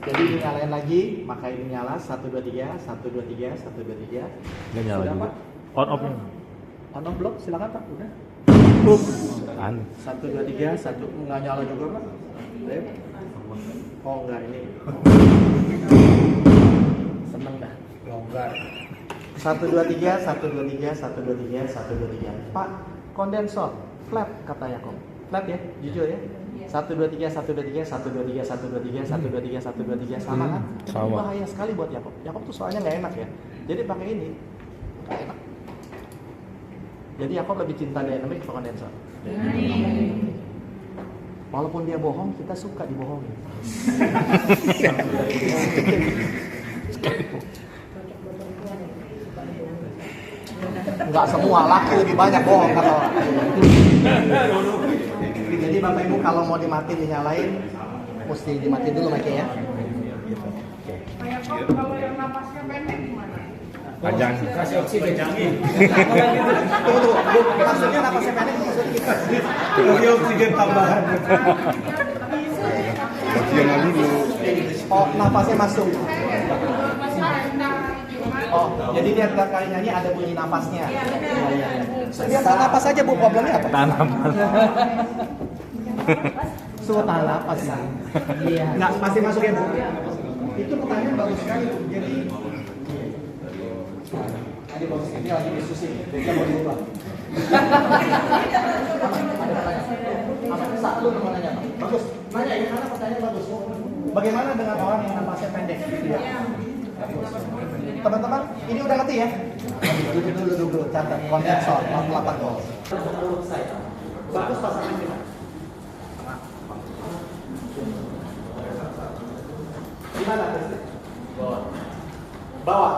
Jadi dinyalain lagi, maka ini nyala 1 2 3 1 2 3 1 2 3. Nggak nyala Sudah, juga. Pak? On off nya. On off belum? Silakan Pak, udah. An. 1 2 3 1 nggak nyala juga Pak. Ayo. Oh enggak ini. Seneng dah. Longgar. 1 2 3 1 2 3 1 2 3 1 2 3. Pak, kondensor flat kata Yakob. Flat ya, jujur ya. 1 2 3 1 2 3 1 2 3 1 2 3 1 2 3 1 2 3 sama kan? Sama. Ini bahaya sekali buat Yakob. Yakob tuh soalnya nggak enak ya. Jadi pakai ini nggak enak. Jadi Yakob lebih cinta dynamic ke kondensor. Walaupun dia bohong, kita suka dibohongin. Enggak semua, laki lebih banyak bohong kata orang. Jadi Bapak Ibu kalau mau dimatiin dinyalain, mesti dimatiin dulu mic ya. Gitu. Oke. Kalau yang napasnya pendek gimana? Panjang. Kasih oksigen. Tunggu, maksudnya napasnya pendek maksudnya gitu. Kasih oksigen tambahan. Oksigen dulu. Oh, napasnya masuk. Oh, jadi dia tiap kali nyanyi ada bunyi napasnya. Oh, iya, iya. Dia tahan napas aja Bu, problemnya apa? Tahan napas. Suruh tahan napas ya. Iya. Nggak, pasti masuk ya Bu. Itu pertanyaan bagus sekali Bu. Jadi tadi posisi ini lagi diskusi, dia mau diubah. Ada pertanyaan. Satu mau nanya Pak. Bagus. Nanya ya, karena pertanyaan bagus. Bagaimana dengan orang yang napasnya pendek? Teman-teman, ini udah ngerti ya? Dulu, catat kondensor 48 volt. Bagus pasangan kita. Gimana? Bawah.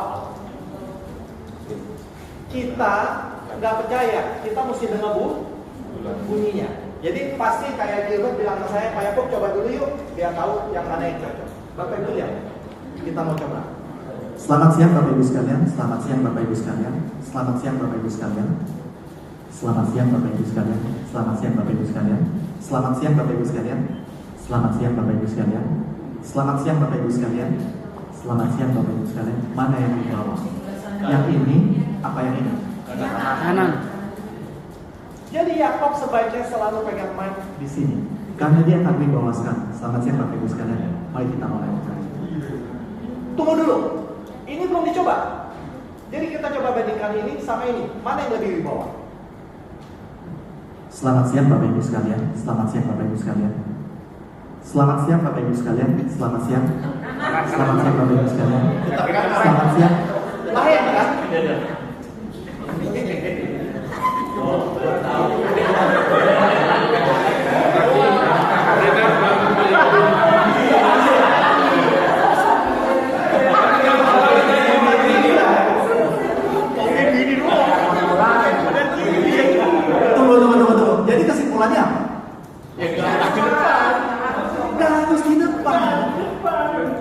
Kita nggak percaya, kita mesti dengar bunyinya. Jadi pasti kayak Gilbert bilang ke saya, Pak Yakob coba dulu yuk, biar tahu yang mana yang cocok. Bapak Ibu lihat, kita mau coba. Selamat siang Bapak Ibu sekalian, selamat siang Bapak Ibu sekalian, selamat siang Bapak Ibu sekalian, selamat siang Bapak Ibu sekalian, selamat siang Bapak Ibu sekalian, selamat siang Bapak Ibu sekalian, selamat siang Bapak Ibu sekalian, selamat siang Bapak Ibu sekalian, selamat siang Bapak Ibu sekalian. Mana yang di bawah? Yang ini apa yang ini? Kanan. Jadi Yakob sebaiknya selalu pegang mic Di sini. Karena dia akan membawaskan. Selamat siang Bapak Ibu sekalian. Mari kita mulai. Tunggu dulu. Ini belum dicoba. Jadi kita coba bandingkan ini sama ini. Mana yang lebih wibawa? Selamat siang Bapak Ibu sekalian. Selamat siang Bapak Ibu sekalian. Selamat siang Bapak Ibu sekalian. Selamat siang. Selamat siang Bapak Ibu sekalian. Selamat siang. Lain kan? Tunggu. Jadi kesimpulannya apa? Harus di depan.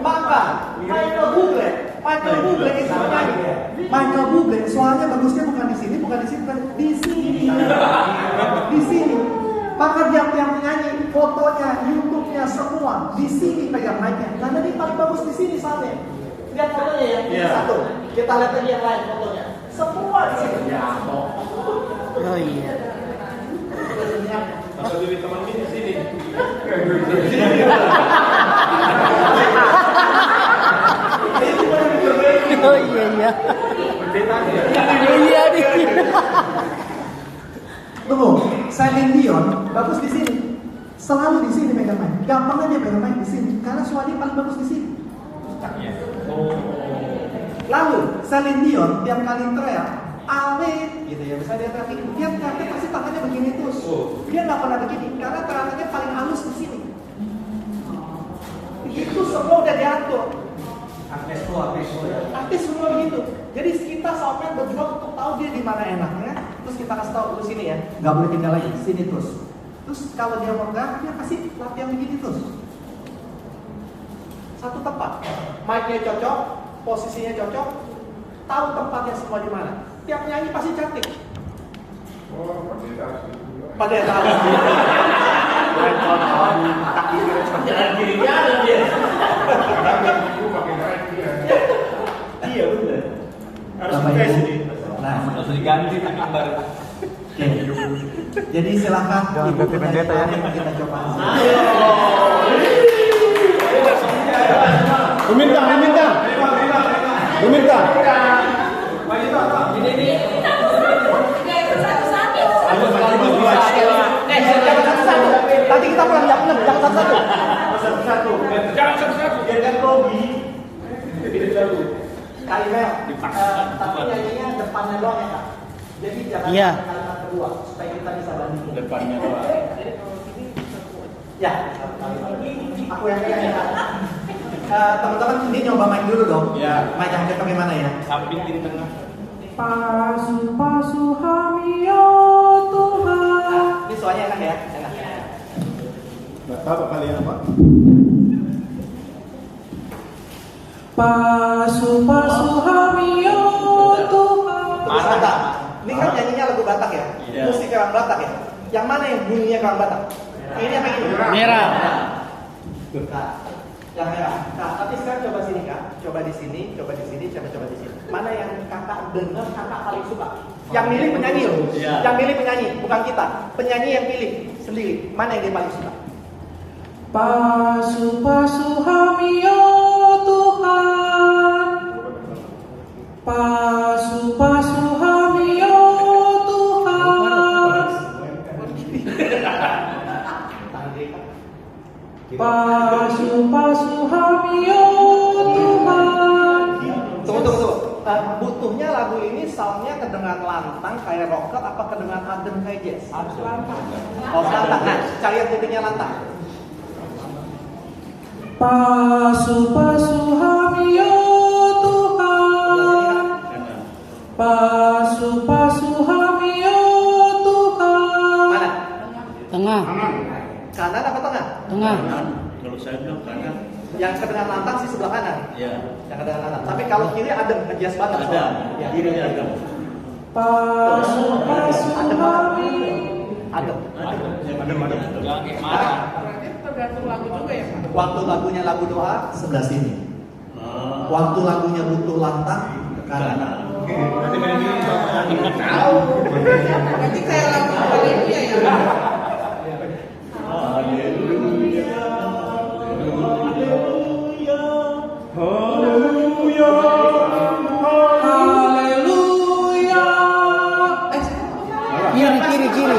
Maka Michael Bublé itu menyanyi. Michael Bublé soalnya bagusnya bukan di sini, bukan di sini, di sini. Di sini. Maka dia yang menyanyi, fotonya, YouTube-nya semua di sini pegang mic-nya. Karena dia paling bagus di sini soalnya. Lihat fotonya ya, ini satu. Kita lihat lagi yang lain fotonya. Semua di sini. Ya, oh iya. Masa diri teman ini di sini. Oh iya. Iya nih. Tunggu, Celine Dion bagus di sini. Selalu di sini pegang mic. Gampangnya dia pegang mic di sini karena suaranya paling bagus di sini. Lalu Celine Dion tiap kali teriak, awet gitu ya, misalnya dia teriak, dia teriaknya pasti tangannya begini terus. Dia nggak pernah begini karena teriakannya paling halus di sini. Itu semua udah diatur. Artis semua begitu. Jadi kita sampai berjuang untuk tahu dia di mana enaknya. Terus kita kasih tahu terus sini ya, nggak boleh tinggal lagi sini terus. Terus kalau dia mau gerak, dia kasih latihan begini terus. Satu tempat, mic-nya cocok, posisinya cocok, tahu tempatnya semua di mana. Tiap nyanyi pasti cantik. Pada tahu. Jalan kirinya ada dia. Iya benar. Harus tes ini. Nah, Harus diganti gambar. oke. Jadi silakan Jangan ibu ganti penyanyi pendeta ya. lain kita coba. Meminta. Jangan satu-satu. Nanti kita pulang jam 6, jangan satu-satu. Jangan satu-satu. Biarkan Robi. Kak Imel, tapi nyanyinya depannya doang ya Kak. Jadi jangan kalimat kedua supaya kita bisa bandingin. Depannya doang. Ya, aku yang pegang ya Kak. Teman-teman ini nyoba mic dulu dong. Ya. Mic yang cocok gimana ya? Samping kiri tengah. Pasu hamio Tuhan. Ini suaranya enak ya? Enak. Nggak tahu kalian apa? Pasu hamio Tuhan. Batak. Ini kan nyanyinya lagu Batak ya? Iya. Musik orang Batak ya? Yang mana yang bunyinya orang Batak? Ini apa ini? Merah. Kak, yang merah. Kak, tapi sekarang coba sini Kak. Coba di sini, coba di sini, coba di sini. Mana yang kakak dengar kakak paling suka? Yang milih penyanyi loh. Iya. Yang milih penyanyi, bukan kita. Penyanyi yang pilih sendiri. Mana yang dia paling suka? Pasu hamio Tuhan. Pasu hamio Tuhan. Pasu hamio Tuhan. Tunggu. Butuhnya lagu ini soundnya kedengaran lantang kayak rocker apa kedengaran adem kayak jazz? Harus lantang. Oh lantang. Nah, cari yang titiknya lantang. Pasu hamio Tuhan. Pasu hamio Tuhan. Mana? Tengah, Kanan apa tengah? tengah. Kalau saya bilang kanan. Yang kedengaran lantang sih sebelah kanan. Iya. Yang kedengaran lantang. Tapi kalau kiri adem, ngejazz banget. Ada. soalnya. Ya, Kiri ada. Pasu hamio. Adem. Ada. Jangan kayak marah. Berarti tergantung lagu juga ya Pak? Waktu lagunya lagu doa, Sebelah sini. Ah. Waktu lagunya butuh lantang ke kanan. Nanti main gini nggak tahu. Berarti kayak lagu Haleluya ya Pak? Haleluya. Kiri. Kiri.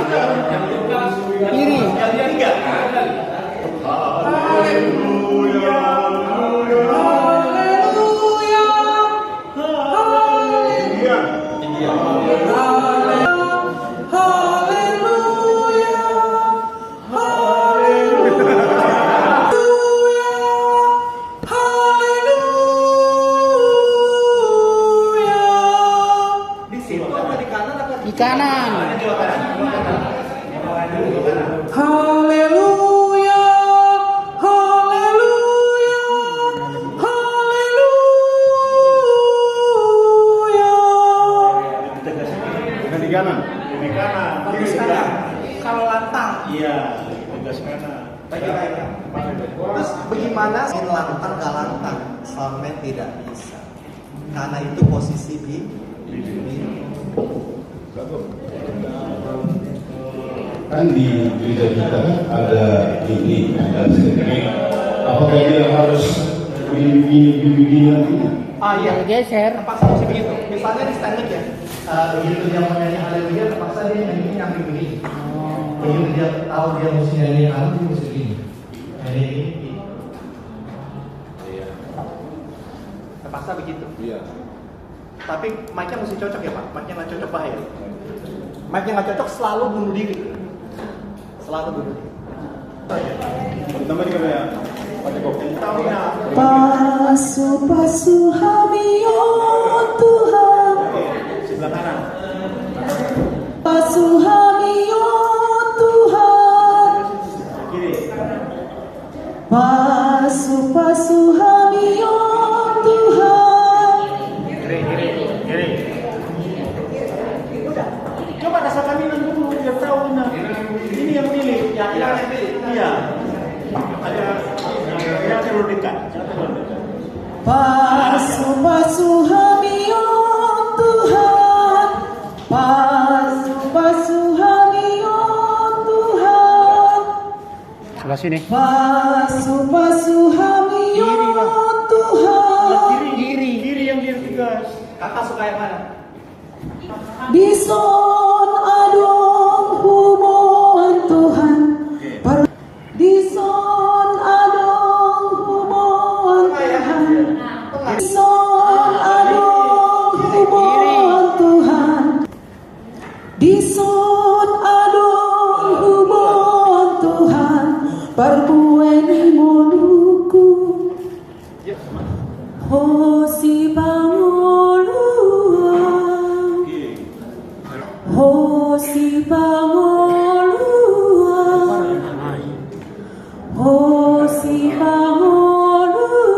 Haleluya. di situ apa di kanan apa Di kanan. Haleluya. Haleluya. Haleluya. Bukan di kanan. Bagus kanan. Kalau lantang. Iya. Tegas kanan. Terus bagaimana in lantang ke lantang? Sampai tidak bisa. Karena itu posisi di Kan di gereja kita ada ini, ada segmen. Apakah dia harus begini nanti? iya. Geser. Terpaksa mesti begitu. Misalnya di standing ya. Begitu dia mau nyanyi haleluya, terpaksa dia nyanyi nyampe begini. Begitu dia tahu dia mesti nyanyi haleluya, dia mesti begini. Nyanyi ini. Terpaksa begitu. Iya. Tapi mic-nya mesti cocok ya Pak. Mic-nya nggak cocok bahaya. Mic-nya nggak cocok selalu bunuh diri. Selalu bunuh diri. Pertama di kayak pakai kopi. Pasu hamio Tuhan. Sebelah kanan. Pasu hamio Tuhan. Kiri. Pasu hamio Tuhan. Kiri. rasakan ini dulu, biar tahu ini yang pilih. Yang pilih. Iya. Ada terlalu dekat. Basuh-basuh kami oh Tuhan, basuh-basuh kami oh Tuhan, Sebelah sini. basuh-basuh kami oh Tuhan. Kiri yang dia tegas. Kakak suka yang mana? Dison adong hubungan Tuhan, Dison adong hubungan Tuhan, Dison adong hubungan Tuhan, Dison adong hubungan Tuhan, perbueni moluku, Hosi bangolua, Hosi bangolua, Hosi bangolua.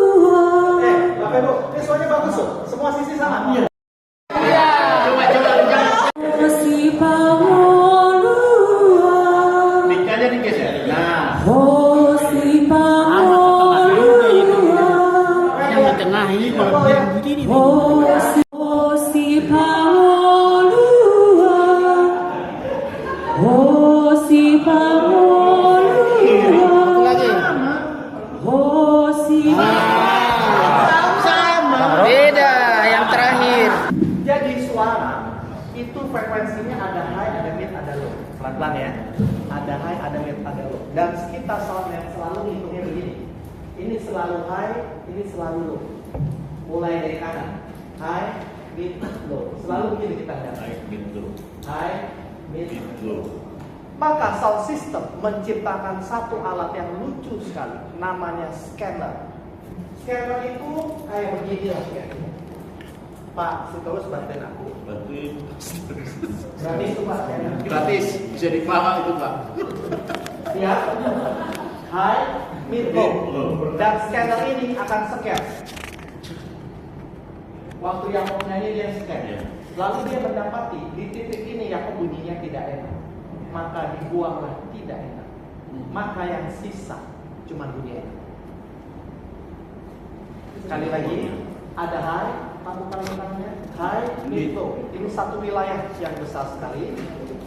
Bapak Ibu, ini suaranya bagus tuh. Semua sisi sama. Iya. Hosi bangolua, Dikanya digeser. Nah. Hosi bangolua, Yang di tengah ini kalau begini. Hosi bangolua, Hosi bangolua, Hosi Beda yang terakhir. Jadi suara itu frekuensinya ada high, ada mid, ada low. Pelan-pelan ya. Ada high, ada mid, ada low. Dan kita selalu hitungnya begini. Ini selalu high, ini selalu low. Mulai dari kanan. High, mid, low. Selalu begini kita lihat. High, mid, low. Maka sound system menciptakan satu alat yang lucu sekali. Namanya scanner. Scanner itu kayak begini lah ya. Pak, terus bantuin aku. Gratis tuh Pak. Gratis, bisa dipakai itu Pak. Ya. High, mid, low. Dan scanner ini akan scan. Waktu yang mau nyanyi dia scan. Lalu dia mendapati di titik ini yang bunyinya tidak enak. Maka dibuanglah tidak enak. Maka yang sisa cuma bunyi enak. Sekali lagi, ada high, panggung-panggungnya high, mid, low. Ini satu wilayah yang besar sekali.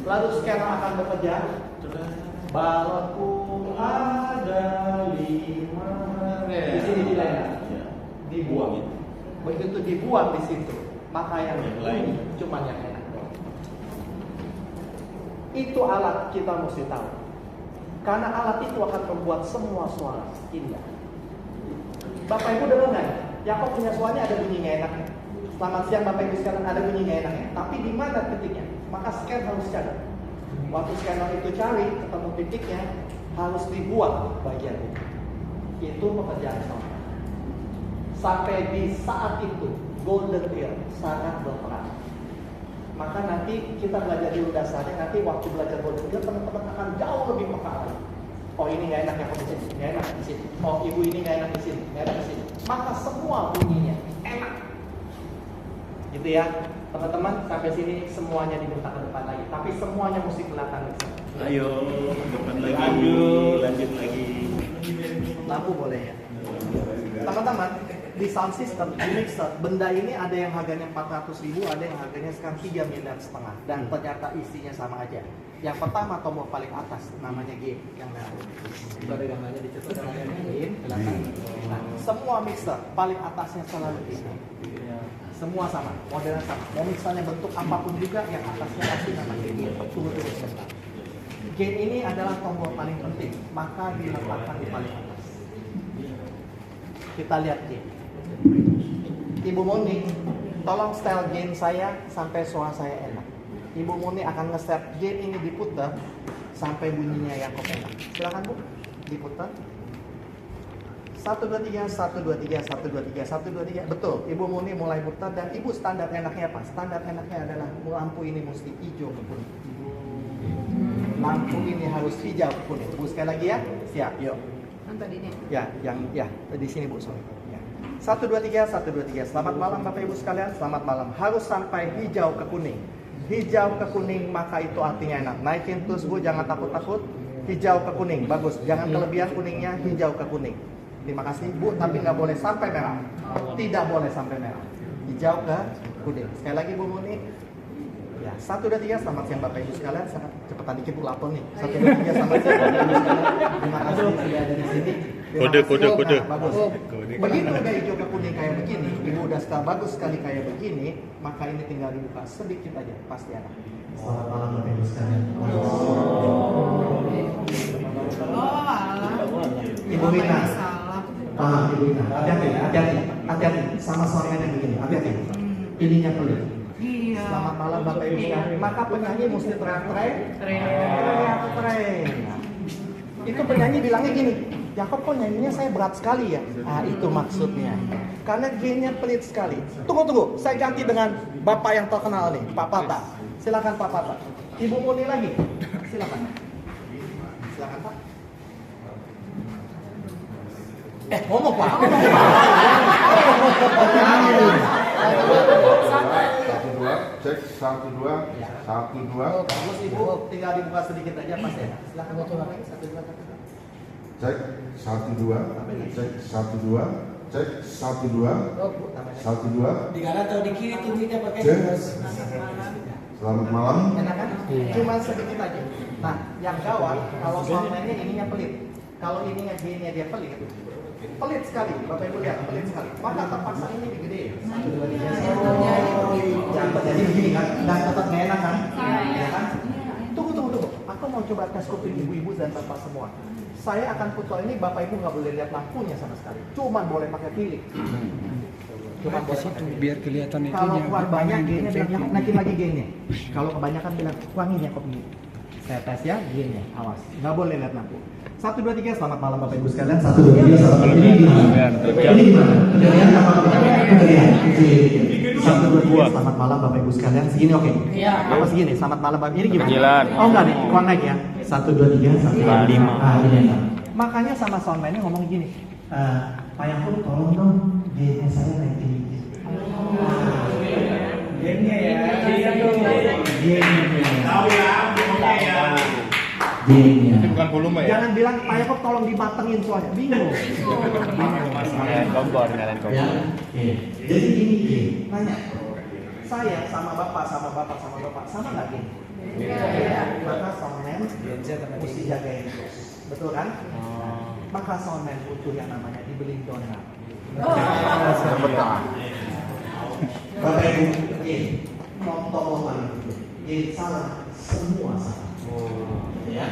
Lalu scanner akan bekerja. Balonku ada 5. Di sini dilena, dibuang. Begitu dibuang di situ, maka yang bunyi cuma yang enak. Itu alat kita mesti tahu. Karena alat itu akan membuat semua suara indah. Bapak Ibu dengar nggak? Yakob punya suaranya ada bunyi nggak enaknya. Selamat siang Bapak Ibu sekarang ada bunyi nggak enaknya. Tapi di mana titiknya? Maka scan harus cari. Waktu scanner itu cari ketemu titiknya, harus dibuat bagian itu. Itu pekerjaan sound. Sampai di saat itu golden ear sangat berperan. Maka nanti kita belajar dulu dasarnya. Nanti waktu belajar golden ear teman-teman akan jauh lebih peka lagi. Oh ini nggak enak ya di sini, nggak enak di sini. Oh ibu ini nggak enak di sini, nggak enak di sini. Maka semua bunyinya enak, gitu ya teman-teman. Sampai sini semuanya diminta ke depan lagi, tapi semuanya mesti kelihatan di sini. Ayo, depan lagi. Lanjut lagi. Lampu boleh ya. Teman-teman, di sound system, di mixer, benda ini ada yang harganya 400.000, ada yang harganya sekarang 3,5 miliar. Dan ternyata isinya sama aja. Yang pertama tombol paling atas namanya gain, yang merah. Itu ada gambarnya dicetak namanya gain, belakang. Nah, semua mixer paling atasnya selalu ini. Semua sama, modelnya sama. Mau mixernya bentuk apapun juga, yang atasnya pasti namanya gain. Tunggu-tunggu sebentar. Gain ini adalah tombol paling penting, maka diletakkan di paling atas. Kita lihat gain. Ibu Moni, tolong setel gain saya sampai suara saya enak. Ibu Muni akan nge-set gain ini diputar sampai bunyinya yang enak. Silakan Bu, diputar. 1 2 3 1 2 3 1 2 3 1 2 3. Betul. Ibu Muni mulai putar dan Ibu standar enaknya apa? Standar enaknya adalah lampu ini mesti hijau ke kuning. Lampu ini harus hijau ke kuning. Bu sekali lagi ya. Siap. Yuk. Ya, yang ya di sini Bu sorry. Ya. 1 2 3 1 2 3. Selamat malam Bapak Ibu sekalian. Selamat malam. Harus sampai hijau ke kuning. hijau ke kuning maka itu artinya enak. Naikin terus Bu, jangan takut-takut. Hijau ke kuning, bagus. Jangan kelebihan kuningnya, hijau ke kuning. Terima kasih Bu, tapi nggak boleh sampai merah. Tidak boleh sampai merah. Hijau ke kuning. Sekali lagi Bu Muni. Ya, 1, 2, 3, selamat siang Bapak Ibu sekalian. Sangat cepetan dikit Bu, lapor nih. 1, 2, 3, selamat siang Bapak Ibu sekalian. Terima kasih sudah ada di sini. Kode. Nah, bagus. Begitu udah hijau ke kuning kayak begini, Ibu udah bagus sekali kayak begini, maka ini tinggal dibuka sedikit aja, pasti ada. Selamat malam Bapak Ibu sekalian. Ibu Rina. Ibu Rina. Hati-hati. Sama suaranya yang begini. Hati-hati. Ininya pelit. Selamat malam Bapak Ibu sekalian. Maka penyanyi mesti teriak-teriak. Itu penyanyi bilangnya gini, Jakob kok nyanyinya saya berat sekali ya? Ah, itu maksudnya. Karena G-nya pelit sekali. Tunggu, saya ganti dengan Bapak yang terkenal nih, Pak Pata. Silakan Pak Pata. Ibu Muni lagi. Silakan Pak. Ngomong Pak. Cek 1 2 1 2. Bagus Ibu, tinggal dibuka sedikit aja Mas ya. Silakan coba lagi 1 2 Cek 1 2. Cek 1 2. Cek 1 2. 1 2. Di kanan atau di kiri tunjuknya pakai. Cek. Selamat malam. Enak kan? Cuma sedikit aja. Nah, yang gawat kalau soundman-nya ininya pelit. Kalau ininya G-nya dia pelit sekali. Bapak Ibu lihat, pelit sekali. Maka terpaksa ini digedein. 1 2 3. Jangan terjadi begini kan? Dan tetap nggak enak kan? Ya kan? Tunggu. Aku mau coba tes kuping ibu-ibu dan bapak semua. Saya akan putar ini, Bapak Ibu nggak boleh lihat lampunya sama sekali. Cuman boleh pakai pilih. Cuman boleh pakai pilih. Biar kelihatan itu. Kalau kurang banyak G-nya bilang, naikin lagi G-nya. Kalau kebanyakan bilang, kurangin ya kok ini. Saya tes ya, G-nya, awas. Nggak boleh lihat lampu. 1 2 3, selamat malam Bapak Ibu sekalian. 1 2 3, selamat malam. Ini gimana? Penderian apa? Penderian. 1 2 3, selamat malam Bapak Ibu sekalian. Segini oke? Iya. Apa segini? Selamat malam Bapak. Ini gimana? Oh enggak nih, kurang naik ya. 1 2 3, 1 2 5. Ini ya. Makanya sama soundman-nya ngomong gini. Pak Yakub tolong dong G-nya saya naikin dikit. G-nya ya. G-nya. Bukan volume ya. Jangan bilang Pak Yakub tolong dimatengin soalnya. Bingung. Kompor. Ya. Jadi ini G. Nanya. Saya sama bapak, sama nggak gini? Maka soundman mesti jagain terus. Betul kan? Maka soundman butuh yang namanya dibeli donat. Bapak Ibu, contoh paling salah, semua salah. Ya.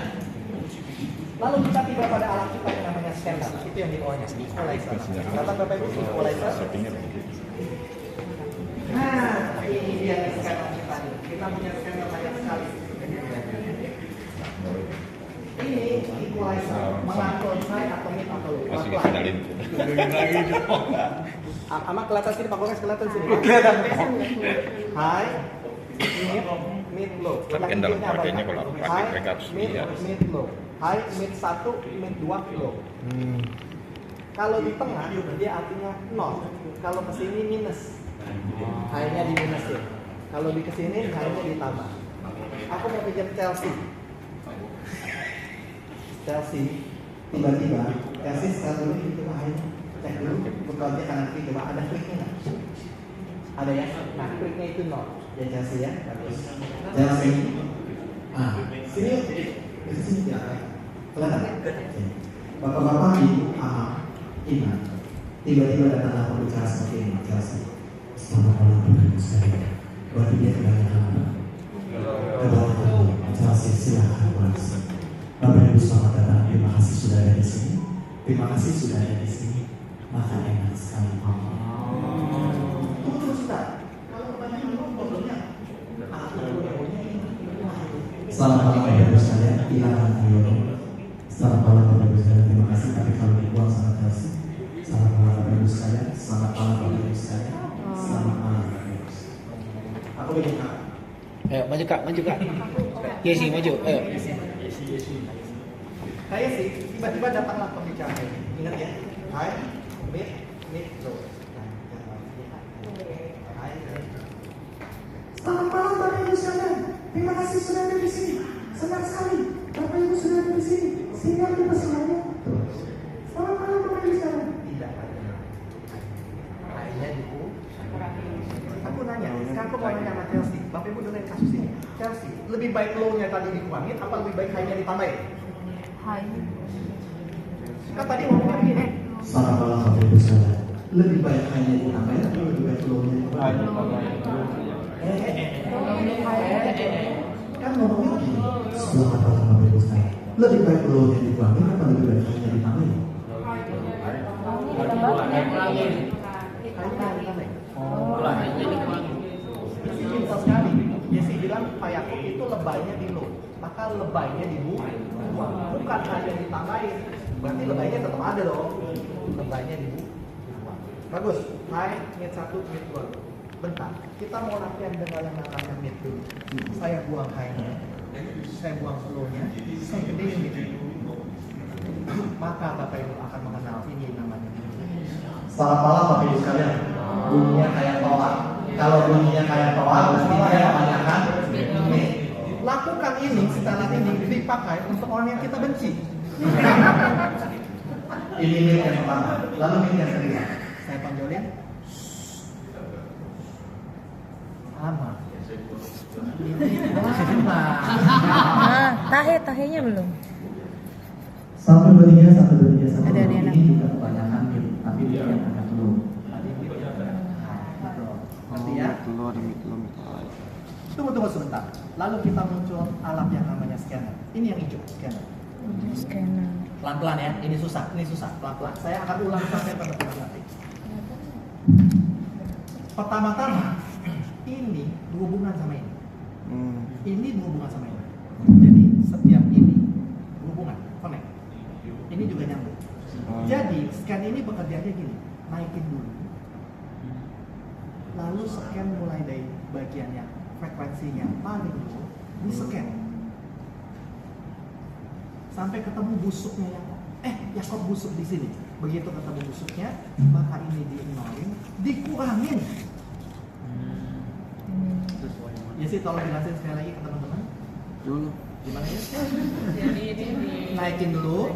Lalu kita tiba pada alat kita yang namanya scanner. Itu yang di bawahnya, equalizer. Kata Bapak Ibu, equalizer. Nah, ini dia scanner kita. Kita punya scanner banyak sekali. Ini equalizer mengatur high atau mid atau low. Masih dikenalin. Ama kelihatan sini, Pak Gomez kelihatan sini. Kelihatan. High, mid, low. Kan dalam pakainya kalau pakai mereka harus lihat. Mid, low. High, mid 1, mid 2, low. Kalau di tengah dia artinya 0. Kalau ke sini minus. High-nya di minus ya. Kalau di kesini high-nya ditambah. Aku mau pinjam Chelsea. Tiba-tiba Chelsea sekarang dulu itu high. Cek dulu, bukannya kanan kiri coba ada kliknya nggak? Ada ya? Nah kliknya itu 0. Ya Chelsea ya, bagus. Chelsea. Sini ya. Kelihatan? Bapak-bapak, ibu, ingat. Tiba-tiba datanglah pembicara seperti ini, Chelsea. Selamat malam Bapak Ibu sekalian. Berarti dia kebanyakan. Kebanyakan Chelsea, silakan langsung. Bapak Ibu selamat datang. Terima kasih sudah ada di sini. Terima kasih sudah ada di sini. Maka enak sekali. Tunggu sebentar. Kalau kebanyakan problemnya. Selamat malam Bapak Ibu sekalian. Ilahan Ayono. Selamat malam Bapak Ibu sekalian. Terima kasih. Tapi kalau dibuang sangat kasih. Selamat malam Bapak Ibu sekalian. Selamat malam Bapak Ibu sekalian. Selamat malam Bapak Ibu. Aku bikin Kak. Ayo maju Kak. Yesi maju. Ayo. Kayak sih, tiba-tiba datanglah pembicara ini. Ingat ya, high, mid, low. Selamat malam Bapak Ibu sekalian. Senang sekali Bapak Ibu sudah ada di sini. Sehingga kita semuanya. Selamat malam Bapak Ibu sekalian. Tidak ada. Akhirnya ibu. Aku nanya, sekarang aku mau nanya sama Chelsea. Bapak Ibu dengerin kasus ini. Chelsea, lebih baik low-nya tadi dikurangin apa lebih baik high-nya ditambahin? Hai. Kan tadi ngomongnya begini. Selamat malam Bapak Ibu sekalian. Lebih baik hanya ditambahin atau lebih baik low-nya ditambahin? Kan ngomongnya begini. Selamat malam Bapak Ibu sekalian. Lebih baik low-nya dikurangin atau lebih baik hanya ditambahin? Simpel sekali. Jesse bilang Pak Yakub itu lebaynya di low, maka lebaynya dibuang, bukan hanya ditambahin. Berarti lebaynya tetap ada dong. Lebaynya dibuang. Bagus. High, mid 1, mid 2. Bentar. Kita mau latihan dengan yang namanya mid dulu. Saya buang high-nya, saya buang low-nya, saya gedein mid. Maka Bapak Ibu akan mengenal ini namanya. Selamat malam Bapak Ibu sekalian. Bunyinya kayak toa. Kalau bunyinya kayak toa, berarti dia kebanyakan mid. Lakukan ini, setelah ini dipakai untuk orang yang kita benci. Ini mid yang pertama. Lalu mid yang kedua. Saya panjolin. Sama. Ini lama. Tahenya belum. 1, 2, 3, 1, 2, 3, 1. Ada di anak. Ini juga kebanyakan mid, tapi dia yang akan low. Ngerti ya? Tunggu sebentar. Lalu kita muncul alat yang namanya scanner. Ini yang hijau, scanner. Scanner. Pelan-pelan ya, ini susah, pelan-pelan. Saya akan ulang sampai teman-teman nanti. Pertama-tama, ini berhubungan sama ini. Ini berhubungan sama ini. Jadi setiap ini berhubungan, connect. Ini juga nyambung. Jadi scan ini bekerjanya gini, naikin dulu. Lalu scan mulai dari bagian yang frekuensinya paling low, di scan sampai ketemu busuknya Yakob busuk di sini. Begitu ketemu busuknya, maka ini di-nolin, dikurangin. Ya sih, tolong jelasin sekali lagi ke teman-teman. Dulu. Gimana ya? Jadi ini Naikin dulu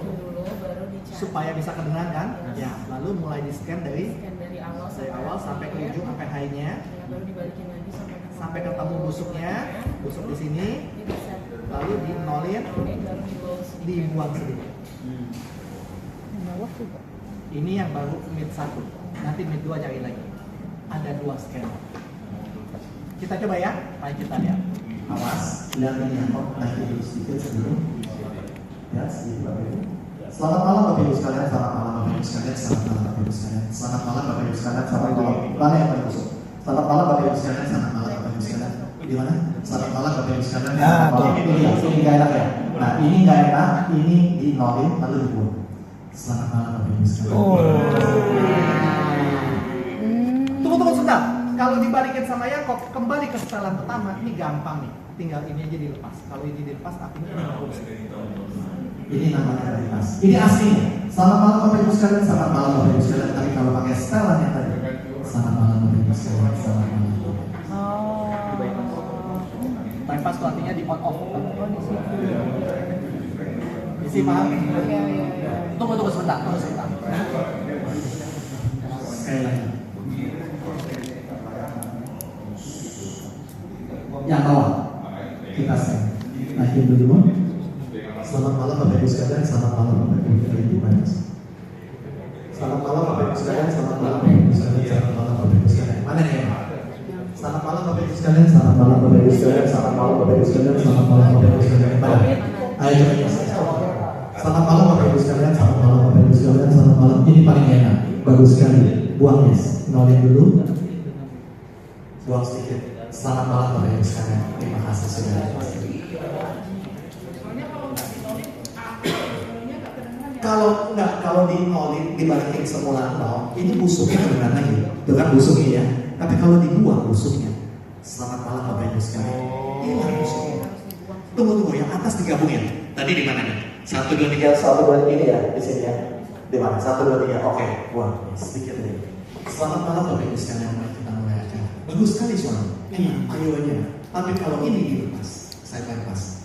baru dicari. supaya bisa kedengaran kan? Ya, lalu mulai di-scan dari Scan dari awal sampai ke ujung sampai high-nya, Ya, baru dibalikin lagi sampai ketemu busuknya, busuk di sini, Ini bisa lalu di-nolin, baru dibawa sedikit. dibuang sedikit. Bawah juga. Ini yang baru mid 1. Nanti mid 2 cari lagi. Ada 2 scan. Kita coba ya. Mari kita lihat. Awas, lihat ini Yakob, naikin dulu sedikit sebelum. Ya, sedikit Bapak Ibu. Selamat malam Bapak Ibu sekalian, selamat malam Bapak Ibu sekalian, selamat malam Bapak Ibu sekalian, selamat malam Bapak Ibu sekalian, selamat malam. Mana yang paling busuk? Selamat malam Bapak Ibu sekalian, selamat malam Bapak Ibu sekalian. Di mana? Selamat malam Bapak Ibu sekalian. Selamat malam. Ini nggak enak ya. Nah, ini nggak enak, ini di nolin lalu dibuang. Selamat malam Bapak Ibu sekalian. Tunggu sebentar. Kalau dibalikin sama Yakob, kembali ke setelan pertama, ini gampang nih. Tinggal ini aja dilepas. Kalau ini dilepas, artinya ini nggak busuk. Ini namanya realitas. Ini aslinya. Selamat malam Bapak Ibu sekalian, selamat malam Bapak Ibu sekalian. Tapi kalau pakai setelan yang tadi, selamat malam Bapak Ibu sekalian, selamat malam. Bypass itu artinya di on off. Isi paham? Tunggu sebentar. Sekali lagi. Yang bawah kita send. Naikin dulu. Selamat malam Bapak Ibu sekalian, selamat malam Bapak Ibu sekalian. Selamat malam Bapak Ibu sekalian, selamat malam Bapak Ibu sekalian, selamat malam Bapak Ibu sekalian. Mana nih? Selamat malam Bapak Ibu sekalian, selamat malam Bapak Ibu sekalian, selamat malam Bapak Ibu sekalian, selamat malam Bapak Ibu sekalian. Ayo coba. Selamat malam Bapak Ibu sekalian, selamat malam Bapak Ibu sekalian, selamat malam. Ini paling enak, bagus sekali. Buang yes, nolin dulu. Buang sedikit. Selamat malam Bapak Ibu sekalian. Terima kasih sudah. Kalau di nolin dibalikin semula nol, ini busuknya kedengaran lagi. Dengan busuknya ya. Tapi kalau dibuang busuknya, selamat malam Bapak Ibu sekalian. Hilang busuknya. Tunggu yang atas digabungin. Tadi di mana nih? 1, 2, 3, 1, 2 ini ya di sini ya. Di mana? 1, 2, 3. Oke, buang sedikit aja. Selamat malam Bapak Ibu sekalian. Mari kita mulai acara. Bagus sekali suara. Enak, ayo aja. Tapi kalau ini dilepas, saya bypass.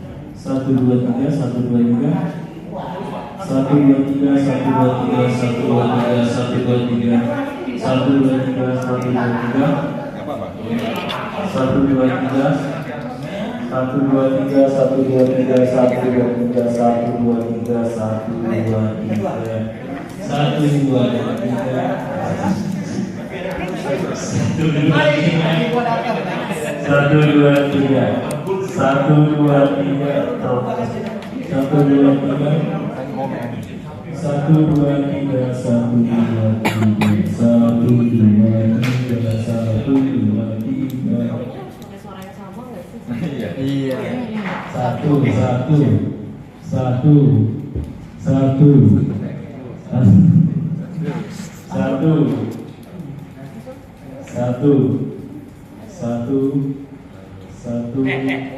1, 2, 3, 1, 2, 3. 1, 2, 3, 1, 2, 3, 1, 2, 3, 1, 2, 3. 1, 2, 3, 1, 2, 3. 1, 2, 3. 1, 2, 3, 1, 2, 3, 1, 2, 3, 1, 2, 3, 1, 2, 3. 1, 2, Pakai suara yang sama nggak sih? Iya.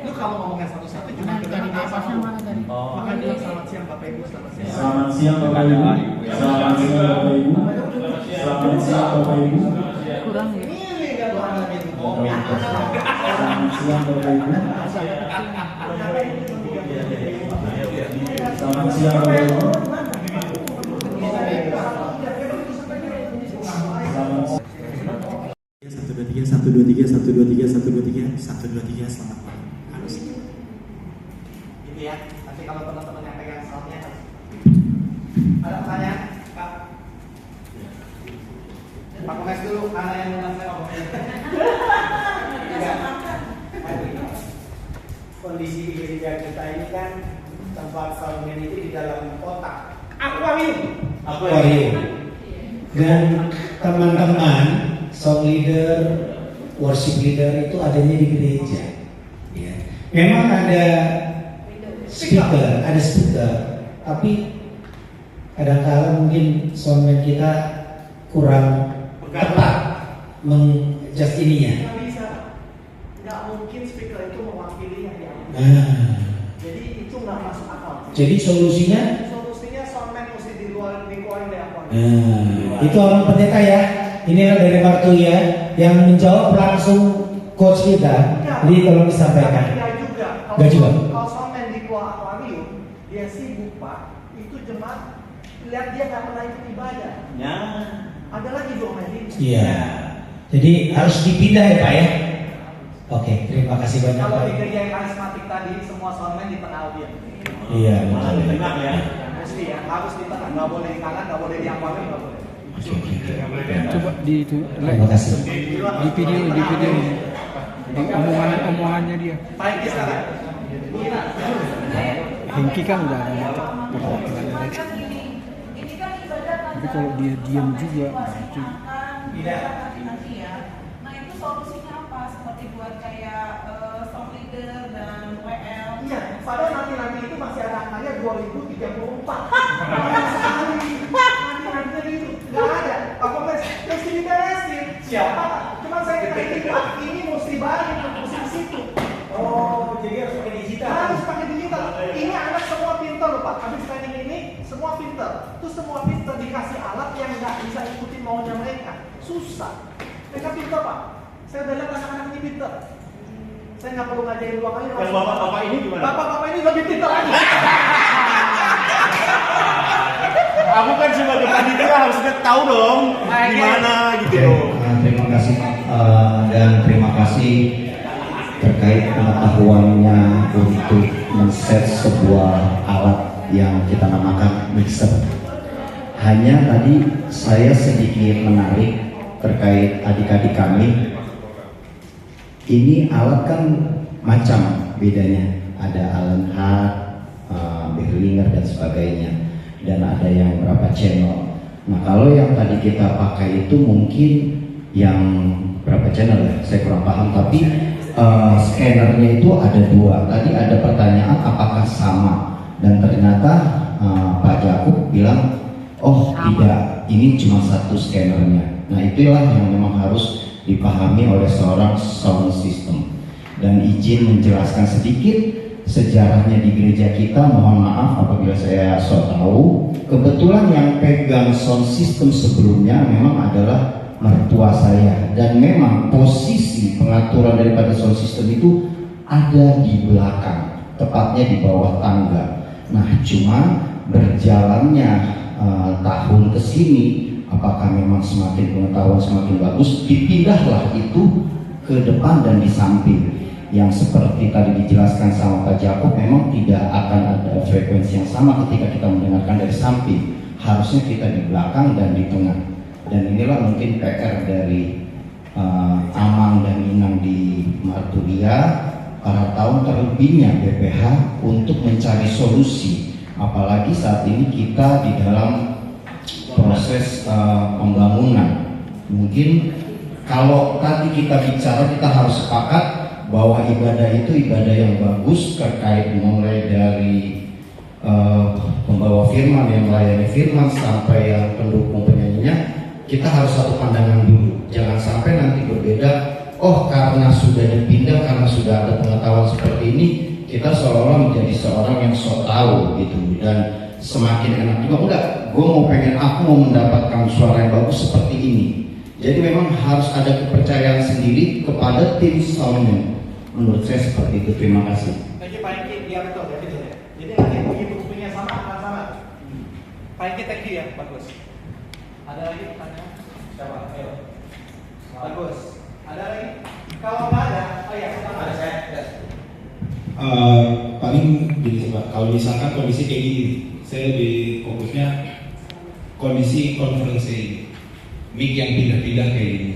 Lu kalau ngomongnya satu-satu cuma Tadi bahasanya mana tadi? Makan bilang selamat siang Bapak Ibu, selamat siang. Selamat siang Bapak Ibu. Selamat siang Bapak Ibu. Selamat siang Bapak Ibu. Kurang ya? Ini enggak Tuhan lagi ngomong. Selamat siang Bapak Ibu. Selamat siang Bapak Ibu. Satu dua tiga, 1, 2, 3, 1, 2, 3, 1, 2, 3, selamat malam. Harus. Gitu ya. Nanti kalau teman-teman yang pegang soundnya harus. Ada pertanyaan, Pak? Pak Komes dulu, anak yang lunas saya ngomong. Kondisi di gereja kita ini kan tempat soundnya itu di dalam kotak. Akuarium. Akuarium. Dan teman-teman song leader, worship leader itu adanya di gereja. Ya. Memang ada speaker, tapi kadang-kala mungkin soundman kita kurang tepat menjust ininya. Nggak bisa, nggak mungkin speaker itu mewakili yang diambil. Jadi itu nggak masuk akal. Jadi solusinya? Solusinya soundman mesti dikeluarin dari akuarium. Itu orang pendeta ya. Inilah dari Martu ya, yang menjawab langsung coach kita. Jadi tolong disampaikan. Enggak juga. Enggak juga. Kalau soundman di akuarium, dia sibuk Pak. Itu jemaat lihat dia nggak pernah ikut ibadah. Ya. Ada lagi diomelin. Iya. Jadi harus dipindah ya Pak ya. Oke, terima kasih banyak Kalau Pak. di gereja yang karismatik tadi, semua soundman di tengah dia. Iya betul. Tenang ya. Mesti ya, harus di tengah. Nggak boleh di kanan, nggak boleh di akuarium, nggak boleh. Coba di itu Terima kasih. di video di omongannya dia. Baik sekarang. Hengki kan udah ada perwakilan mereka. Tapi kalau dia diam juga berarti Nanti ya. Nah itu solusinya apa? Seperti buat kayak song leader dan WL. Iya, padahal nanti itu masih ada angkanya 2034. Banyak sekali. Nanti itu nggak ada. Apa mesti diberesin? Siapa? Cuma saya kira ini mesti balik, mesti ke situ. Oh, jadi harus pakai digital. Harus pakai digital. Ini anak semua pintar loh Pak. Habis training ini semua pintar. Terus semua pintar dikasih alat yang nggak bisa ikutin maunya mereka. Susah. Mereka pintar Pak. Saya udah lihat anak-anak ini pintar. Saya nggak perlu ngajarin 2 kali. Yang bapak-bapak ini gimana? Bapak-bapak ini lebih pintar lagi. Aku kan sebagai panitia harusnya tahu dong gimana gitu loh. Terima kasih dan terima kasih terkait pengetahuannya untuk men-set sebuah alat yang kita namakan mixer. Hanya tadi saya sedikit menarik terkait adik-adik kami. Ini alat kan macam bedanya. Ada Allen Hart, Behringer dan sebagainya. Dan ada yang berapa channel. Nah kalau yang tadi kita pakai itu mungkin yang berapa channel ya? Saya kurang paham. Tapi scannernya itu ada 2. Tadi ada pertanyaan apakah sama. Dan ternyata Pak Jakub bilang, oh tidak, ini cuma 1 scannernya. Nah itulah yang memang harus dipahami oleh seorang sound system. Dan izin menjelaskan sedikit sejarahnya di gereja kita, mohon maaf apabila saya so tahu. Kebetulan yang pegang sound system sebelumnya memang adalah mertua saya, dan memang posisi pengaturan daripada sound system itu ada di belakang, tepatnya di bawah tangga. Nah cuma berjalannya tahun kesini, apakah memang semakin pengetahuan semakin bagus, dipindahlah itu ke depan dan di samping. Yang seperti tadi dijelaskan sama Pak Jakub, memang tidak akan ada frekuensi yang sama ketika kita mendengarkan dari samping. Harusnya kita di belakang dan di tengah. Dan inilah mungkin PR dari Amang dan Inang di Marturia para tahun terlebihnya BPH untuk mencari solusi. Apalagi saat ini kita di dalam proses pembangunan. Mungkin kalau tadi kita bicara, kita harus sepakat bahwa ibadah itu ibadah yang bagus, terkait mulai dari pembawa firman yang melayani firman sampai yang pendukung penyanyinya. Kita harus satu pandangan dulu, jangan sampai nanti berbeda. Oh karena sudah dipindah, karena sudah ada pengetahuan seperti ini, kita seolah-olah menjadi seorang yang sok tahu gitu. Dan semakin enak juga, enggak, gue aku mau mendapatkan suara yang bagus seperti ini. Jadi memang harus ada kepercayaan sendiri kepada tim soundnya. Menurut saya seperti itu. Terima kasih. Thank you Pak Eki, ya betul ya betul ya. Jadi nanti begitu kupingnya sama akan sama. Pak Eki, thank you ya, bagus. Ada lagi pertanyaan? Siapa? Ayo. Bagus. Ada lagi? Kalau nggak ada, oh ya, ada saya. Paling gini Pak, kalau misalkan kondisi kayak gini, saya lebih fokusnya kondisi konferensi mic yang pindah-pindah kayak gini.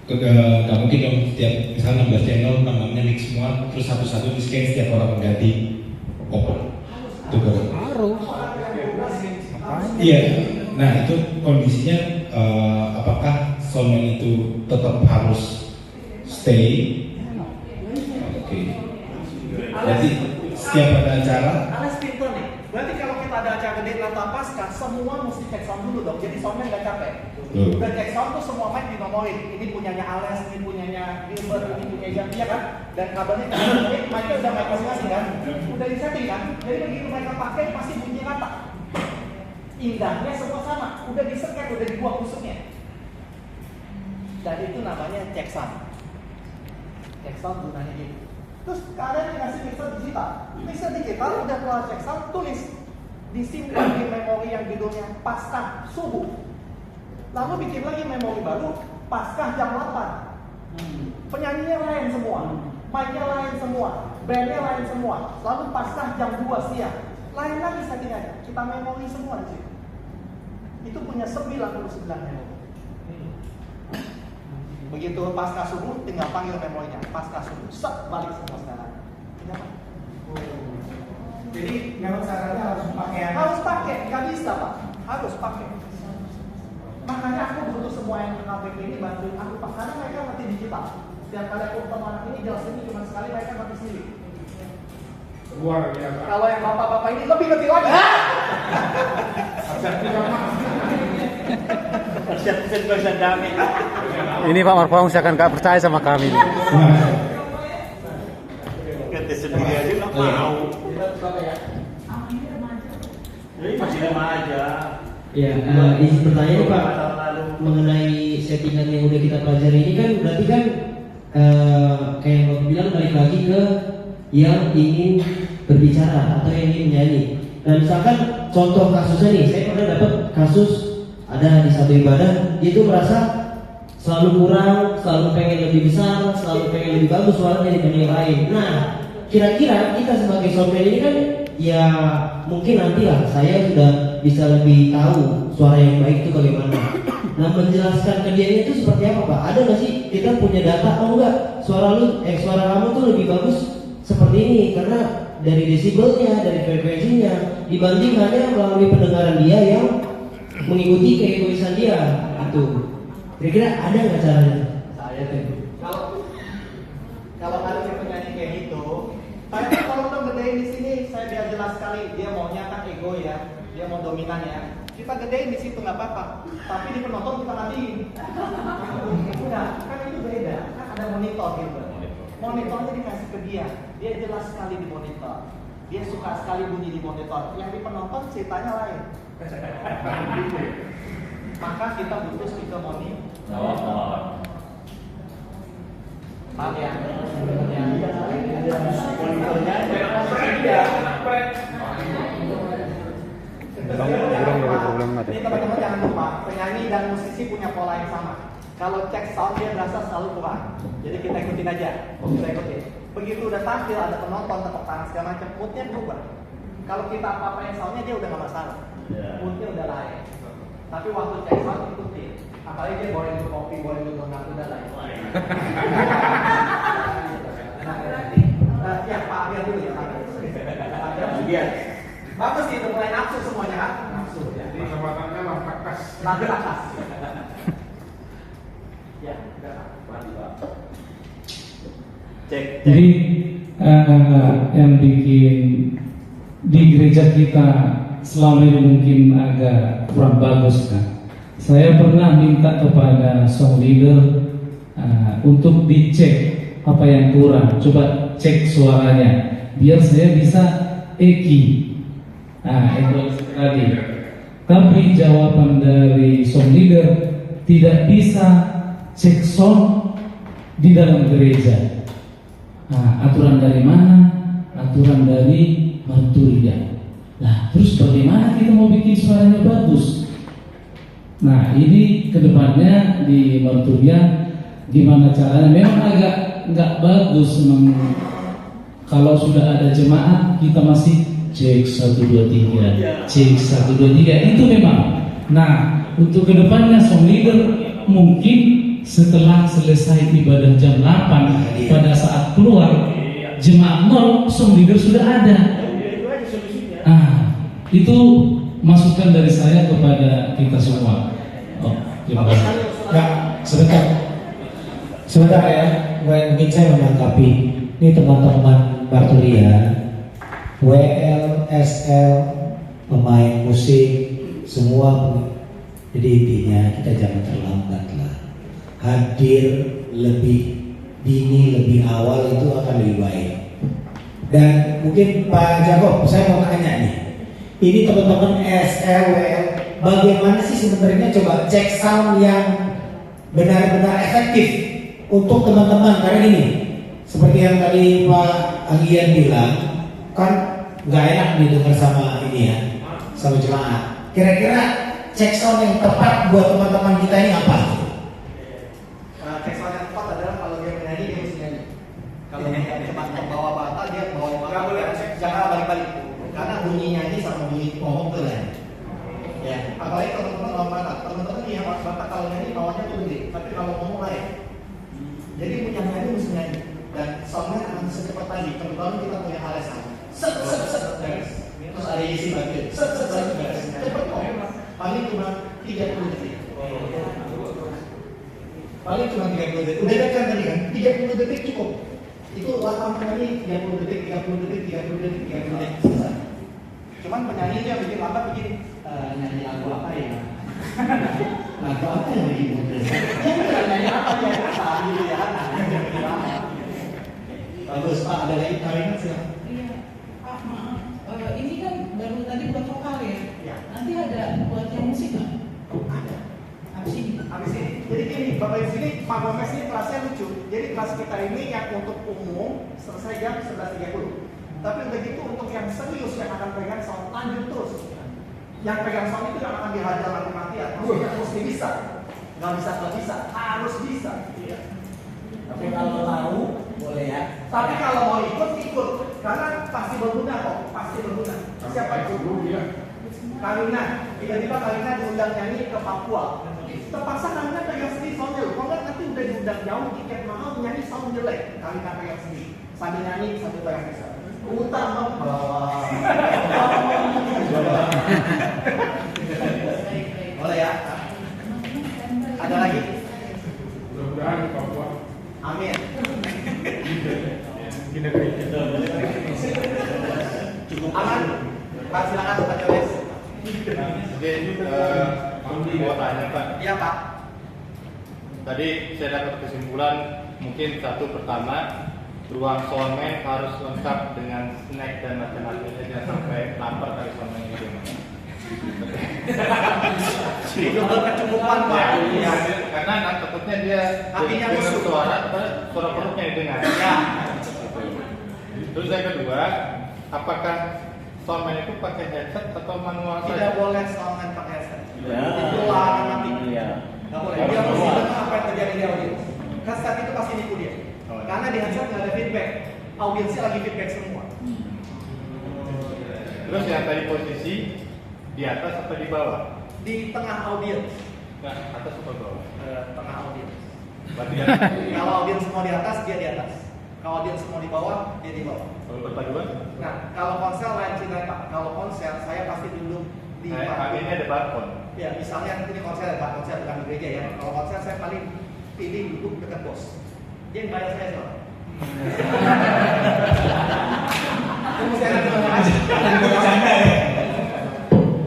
Gak mungkin dong setiap misalnya 16 channel namanya mic semua, terus satu-satu di scan setiap orang mengganti open. Itu harus. Iya. Nah itu kondisinya apakah soundman itu tetap harus stay? Oke. Berarti setiap ada acara. Alex pinter nih. Berarti kalau kita ada acara gede Natal Pasca, semua mesti cek sound dulu dong. Jadi soundnya nggak capek. Udah cek sound tuh semua mic dinomorin. Ini punyanya Alex, ini punyanya Gilbert, ini punya Jamia kan. Dan kabarnya mic-nya udah mic masing-masing kan. Udah disetting kan. Jadi begitu mereka pakai pasti bunyi rata. Indahnya semua sama. Udah disekat, udah dibuang busuknya. Dan itu namanya cek sound. Cek sound gunanya gitu. Terus kalian dikasih mixer digital. Mixer digital udah keluar cek sound, tulis disimpan di memori yang judulnya Paskah Subuh. Lalu bikin lagi memori baru Paskah jam 8. Penyanyinya lain semua, mic-nya lain semua, band-nya lain semua. Lalu Paskah jam 2 siang. Lain lagi settingannya. Kita memori semua di situ. Itu punya 99 memori. Begitu Paskah Subuh tinggal panggil memorinya, Paskah Subuh, set balik semua sekarang. Jadi memang syaratnya harus pakai. Harus pakai, nggak bisa Pak, harus pakai. Makanya aku butuh semua yang KPP ini bantuin aku Pak, karena mereka ngerti digital. Setiap kali aku ketemu anak ini jelas ini cuma sekali, mereka ngerti sendiri. Luar biasa. Kalau yang bapak-bapak ini lebih ngerti lagi. Ini Pak Marfong seakan gak percaya sama kami. Ganti sendiri aja nggak mau. Jadi masih remaja. Ya, izin bertanya nih Pak, mengenai settingan yang udah kita pelajari ini kan berarti kan kayak yang Bapak bilang balik lagi ke yang ingin berbicara atau yang ingin menyanyi. Dan misalkan contoh kasusnya nih, saya pernah dapat kasus ada di satu ibadah, dia itu merasa selalu kurang, selalu pengen lebih besar, selalu pengen lebih bagus suaranya dibanding yang lain. Nah, kira-kira kita sebagai soundman ini kan ya mungkin nantilah saya sudah bisa lebih tahu suara yang baik itu bagaimana. Nah, menjelaskan ke dia itu seperti apa, Pak? Ada nggak sih kita punya data atau enggak suara kamu tuh lebih bagus seperti ini karena dari desibelnya, dari frekuensinya dibanding hanya melalui pendengaran dia yang mengikuti keegoisan dia itu. Kira-kira ada nggak caranya? Saya tuh kalau ada penyanyi kayak gitu, saya kalau udah gedein di sini, saya biar jelas sekali dia maunya kan ego ya, dia mau dominan ya. Kita gedein di situ nggak apa-apa, tapi di penonton kita matiin. Udah, kan itu beda, kan ada monitor gitu. Monitornya dikasih ke dia jelas sekali di monitor. Dia suka sekali bunyi di monitor. Yang di penonton ceritanya lain. Maka kita butuh speaker monitor. Paham ya? Monitornya ini teman-teman jangan lupa, penyanyi dan musisi punya pola yang sama. Kalau cek sound dia berasa selalu kurang. Jadi kita ikutin aja. Kita ikutin. Begitu udah tampil ada penonton tepuk tangan segala macam, moodnya berubah. Kalau kita apa-apain soundnya dia udah gak masalah. Moodnya udah lain. Tapi waktu cek sound ikutin. Apalagi dia bawain itu kopi, bawain itu donat udah lain. Ya Pak Abiar dulu ya Pak. Abiar. Bagus itu mulai nafsu semuanya kan? Nafsu. Jadi kesempatannya lantas. Lantas. Ya, cek. Jadi yang bikin di gereja kita selama ini mungkin agak kurang bagus kan. Saya pernah minta kepada song leader untuk dicek apa yang kurang. Coba cek suaranya biar saya bisa eki. Itu tadi. Tapi jawaban dari song leader tidak bisa cek sound di dalam gereja. Aturan dari mana? Aturan dari Marturia. Nah, terus bagaimana kita mau bikin suaranya bagus? Nah, ini kedepannya di Marturia gimana caranya? Memang agak nggak bagus kalau sudah ada jemaat kita masih cek 1 2 3, cek 1 2 3 itu memang. Nah, untuk kedepannya song leader mungkin setelah selesai ibadah jam 8 pada saat keluar jemaat 0 song leader sudah ada. Itu masukan dari saya kepada kita semua. Terima kasih. Sebentar ya, mungkin saya menanggapi. Ini teman-teman Marturia, WL, SL, pemain musik, semua. Jadi intinya kita jangan terlambat lah. Hadir lebih dini, lebih awal itu akan lebih baik. Dan mungkin Pak Jakob, saya mau tanya nih. Ini teman-teman SL, WL, bagaimana sih sebenarnya coba cek sound yang benar-benar efektif untuk teman-teman? Karena ini seperti yang tadi Pak Agian bilang, kan nggak enak didengar sama ini ya, sama jemaat. Kira-kira cek sound yang tepat buat teman-teman kita ini apa? Cek sound yang tepat adalah kalau dia menyanyi dia mesti nyanyi. Kalau dia cuma membawa bata dia bawa bata. Nggak boleh cek, jangan balik-balik. Karena bunyi nyanyi sama bunyi ngomong tuh lain. Ya, apalagi kalau teman-teman bawa bata. Teman-teman yang bawa bata kalau nyanyi bawahnya tuh gede, tapi kalau ngomong lain. Jadi punya nyanyi mesti nyanyi. Dan soundnya akan secepat tadi. Kebetulan kita punya alasan. Set. Terus ada isi bagian. Set. Cepet kok. Paling cuma 30 detik. Paling cuma 30 detik. Udah kan tadi kan? 30 detik cukup. Itu lakukan penyanyi 30 detik, 30 detik, 30 detik, 30 detik selesai. Cuman penyanyi yang bikin lambat begini. Nyanyi lagu apa ya? Lagu apa yang bikin mudah? Nyanyi apa ya? Gitu ya. Bagus Pak, ada lagi kalimat sih? Iya, Pak maaf. Ini kan baru tadi buat vokal ya? Nanti ada buat yang musik nggak? Ada. Habis ini. Jadi gini, Bapak di sini, Pak Gomez ini kelasnya lucu. Jadi kelas kita ini yang untuk umum selesai jam 11.30. Tapi udah gitu untuk yang serius yang akan pegang sound lanjut terus. Yang pegang sound itu yang akan dihajar mati-matian. Maksudnya mesti bisa. Nggak bisa, harus bisa. Iya. Tapi kalau tahu boleh ya. Tapi kalau mau ikut, karena pasti berguna kok, pasti berguna. Siapa ikut? Karina, tiba-tiba Karina diundang nyanyi ke Papua. Terpaksa Karina pegang sendiri soundnya. Kalau nggak nanti udah diundang jauh, tiket mahal, nyanyi sound jelek. Karina pegang sendiri. Sambil nyanyi, sambil pegang pisau. Utama bawah. Boleh ya? Ada lagi? Mudah-mudahan di Papua. Amin. Cukup aman. Pak silakan Pak Jones. Oke, mau tanya Pak. Iya Pak. Tadi saya dapat kesimpulan mungkin satu pertama ruang soundman harus lengkap dengan snack dan macam-macamnya, jangan sampai lapar kali soundman itu. Itu kecukupan Pak. Ya, karena takutnya dia Hatinya dengar busuk. suara perutnya didengar. Ya. Terus yang kedua, apakah soundman itu pakai headset atau manual saja? Tidak boleh soundman pakai headset. Ya. Itu larangan mati. Iya. Nggak boleh. Dia mesti dengar apa yang terjadi di audiens. Headset itu pasti nipu dia. Karena di headset nggak ada feedback. Audiensnya lagi feedback semua. Terus yang tadi posisi di atas atau di bawah? Di tengah audiens. Nah, atas atau bawah? Tengah audiens. Berarti Kalau audiens semua di atas, dia di atas. Kalau audiens semua di bawah, dia di bawah. Kalau perpaduan? Nah, kalau konser lain cerita Pak. Kalau konser saya pasti duduk di Ini ada balkon. Ya, misalnya nanti di konser ada konser bukan di gereja ya. Kalau konser saya paling pilih duduk dekat bos. Dia yang bayar saya soalnya.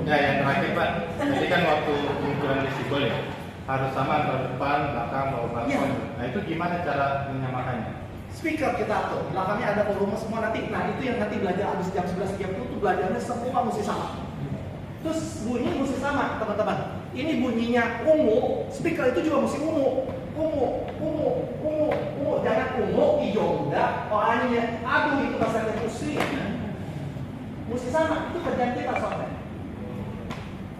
Ya, yang terakhir Pak, tadi kan waktu pengukuran desibel ya, harus sama antara depan, belakang, bawah balkon. Nah itu gimana cara menyamakannya? Speaker kita atur, belakangnya ada volume semua nanti. Nah itu yang nanti belajar habis jam 11 jam itu belajarnya semua mesti sama. Terus bunyi mesti sama teman-teman. Ini bunyinya ungu, speaker itu juga mesti ungu. Ungu, jangan ungu, hijau udah, oranye. Aduh itu rasanya pusing. Mesti sama, itu kerjaan kita soalnya.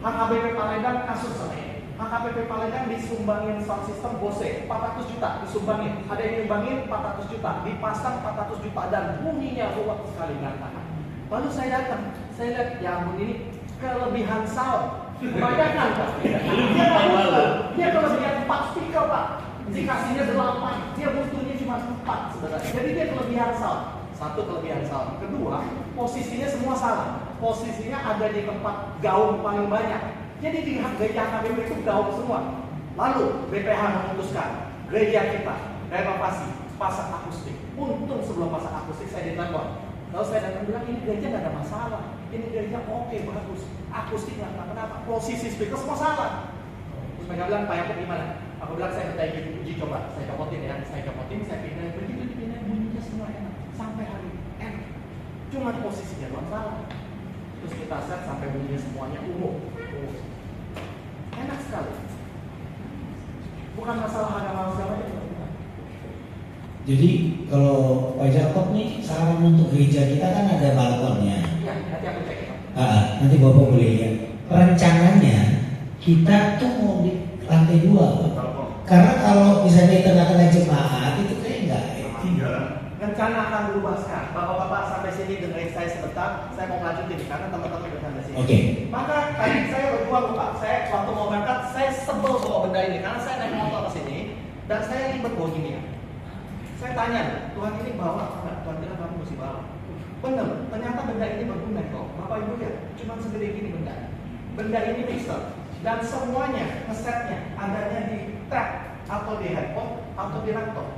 HKBP Palembang kasus soalnya. HKBP Palembang disumbangin sound system Bose 400 juta disumbangin. Ada yang nyumbangin 400 juta, dipasang 400 juta dan bunyinya ruwet sekali nggak tahan. Lalu saya datang, saya lihat ya ampun ini kelebihan sound. Bayangkan Pak, dia kelebihan 4 speaker Pak, dikasihnya 8, dia butuhnya cuma 4 sebenarnya. Jadi dia kelebihan sound. Satu kelebihan sound. Kedua, posisinya semua salah. Posisinya ada di tempat gaung paling banyak. Jadi di gereja HKBP itu gaung semua. Lalu BPH memutuskan gereja kita renovasi, pasang akustik. Untung sebelum pasang akustik saya ditelepon. Lalu saya datang bilang ini gereja nggak ada masalah. Ini gereja oke bagus. Akustik nggak kenapa-kenapa. Posisi speaker semua salah. Terus mereka bilang Pak Yakub gimana? Aku bilang saya minta uji coba. Saya copotin ya. Saya copotin, saya pindah. Begitu dipindah bunyinya semua enak. Sampai hari ini enak. Cuma posisinya doang salah. Terus kita set sampai bunyinya semuanya ungu. Enak sekali. Bukan masalah agama segala macam. Jadi kalau Pak Jakob nih saran untuk gereja kita kan ada balkonnya. Iya, nanti aku cek. Nanti Bapak boleh lihat. Rencananya kita tuh mau di lantai 2. Karena kalau misalnya di tengah-tengah jemaat itu kayak enggak. Rencana akan berubah sekarang. Bapak-bapak sampai sini dengerin saya sebentar. Saya mau lanjutin karena teman-teman udah sampai sini. Oke. Maka tadi saya berdua lupa. Saya waktu mau berangkat saya sebel bawa benda ini karena saya naik motor ke sini dan saya ribet bawa gini ya. Saya tanya, Tuhan ini bawa apa enggak? Tuhan bilang kamu mesti bawa. Bener, ternyata benda ini berguna kok. Bapak Ibu lihat, cuma segede gini benda. Benda ini mixer dan semuanya ngesetnya adanya di track atau di headphone atau di laptop.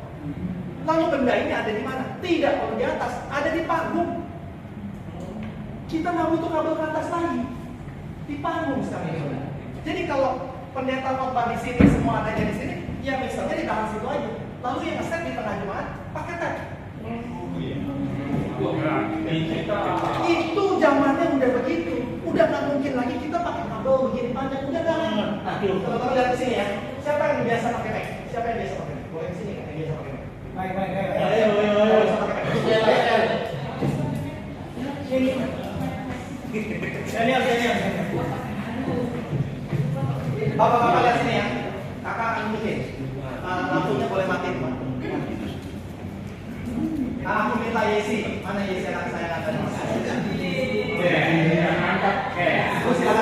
Lalu benda ini ada di mana? Tidak kalau di atas, ada di panggung. Kita nggak butuh kabel ke atas lagi, di panggung sekarang ini. Jadi kalau pendeta khotbah di sini semua adanya di sini, ya mixernya di tangan situ aja. Lalu yang ngeset di tengah jemaat pakai tag. Itu zamannya udah begitu, udah nggak mungkin lagi kita pakai kabel begini panjang, udah nggak. Nah, teman-teman lihat di sini ya. Siapa yang biasa pakai mic? Siapa yang biasa pakai mic? Boleh di sini kan? Yang biasa pakai mic. Baik. Bapak-bapak lihat sini ya. Kakak akan bikin. Lampunya boleh mati. Aku minta Yesi. Mana Yesi anak saya? Silakan.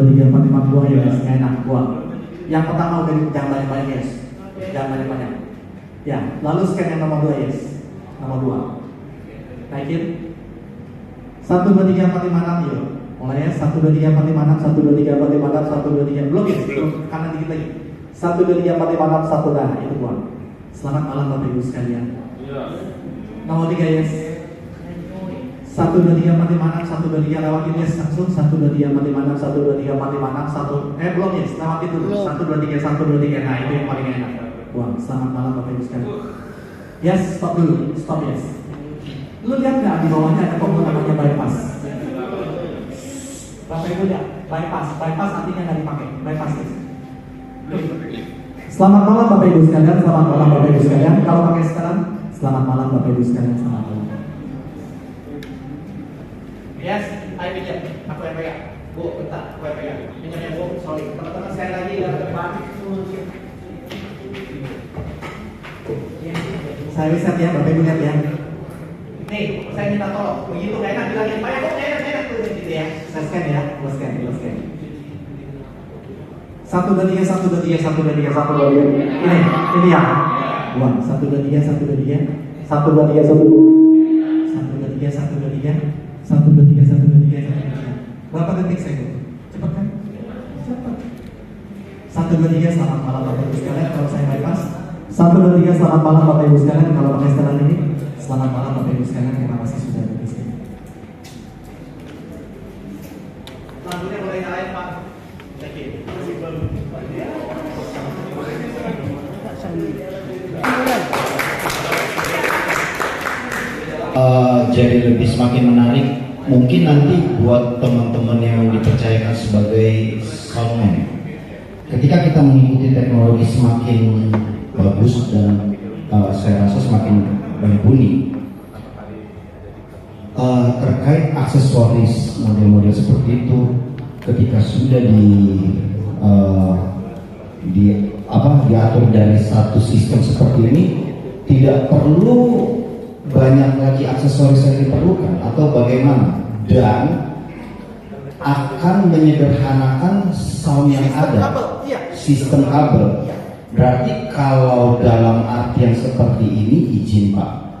2, 3, 4, 5 buang ya guys, nggak enak buang. Yang pertama udah jangan banyak-banyak yes, jangan banyak-banyak. Ya, lalu scan yang nomor 2 yes, nomor 2. Naikin. 1, 2, 3, 4, 5, 6 yuk. Mulai ya, 1, 2, 3, 4, 5, 6, 1, 2, 3, 4, 5, 6, 1, 2, 3. Belum yes, belum, kanan dikit lagi. 1, 2, 3, 4, 5, 6, 1 dah, itu buang. Selamat malam Bapak Ibu sekalian. Nomor 3 yes. 1, 2, 3, 4, 5, 6, 1, 2, 3 lewatin yes langsung. 1, 2, 3, 4, 5, 6, 1, 2, 3, 4, 5, 6, 1. Belum yes, lewatin dulu. 1, 2, 3, 1, 2, 3. Nah itu yang paling enak. Buang. Selamat malam Bapak Ibu sekalian. Yes, stop dulu. Stop yes. Lu lihat nggak di bawahnya ada tombol namanya bypass? Bapak Ibu lihat bypass. Bypass artinya nggak dipakai. Bypass yes. Selamat malam Bapak Ibu sekalian. Selamat malam Bapak Ibu sekalian. Kalau pakai sekarang, selamat malam Bapak Ibu sekalian. Selamat malam. Yes, ayo pinjam. Aku yang pegang. Bu, bentar. Aku yang pegang. Pinjamnya Bu. Sorry. Teman-teman sekali lagi ya depan. Saya riset ya, Bapak Ibu lihat ya. Nih, saya minta tolong. Begitu nggak enak bilangin, Pak, kok nggak enak tuh gitu. sini ya, saya scan ya, gua scan. 1 2 3 1 2 3 1 2 3 1 2 3. Ini ya. 1 2 3 1 2 3 1 2 3 1 2 3 1 2 3 1 2 3 1 2 3 1 2 3. Berapa detik saya tuh? Cepat kan? Cepat. 1 2 3 selamat malam Bapak Ibu sekalian. Kalau saya bypass 1 2 3 selamat malam Bapak Ibu sekalian. Kalau pakai setelan ini selamat malam Bapak Ibu sekalian. Terima kasih sudah ada di sini. Lampunya mulai nyalain Pak. Jadi lebih semakin menarik. Mungkin nanti buat teman-teman yang dipercayakan sebagai soundman, ketika kita mengikuti teknologi semakin bagus dan saya rasa semakin mumpuni terkait aksesoris model-model seperti itu, ketika sudah diatur dari satu sistem seperti ini, tidak perlu banyak lagi aksesoris yang diperlukan atau bagaimana, dan akan menyederhanakan sound yang ada, sistem kabel. Berarti kalau dalam artian seperti ini, izin Pak,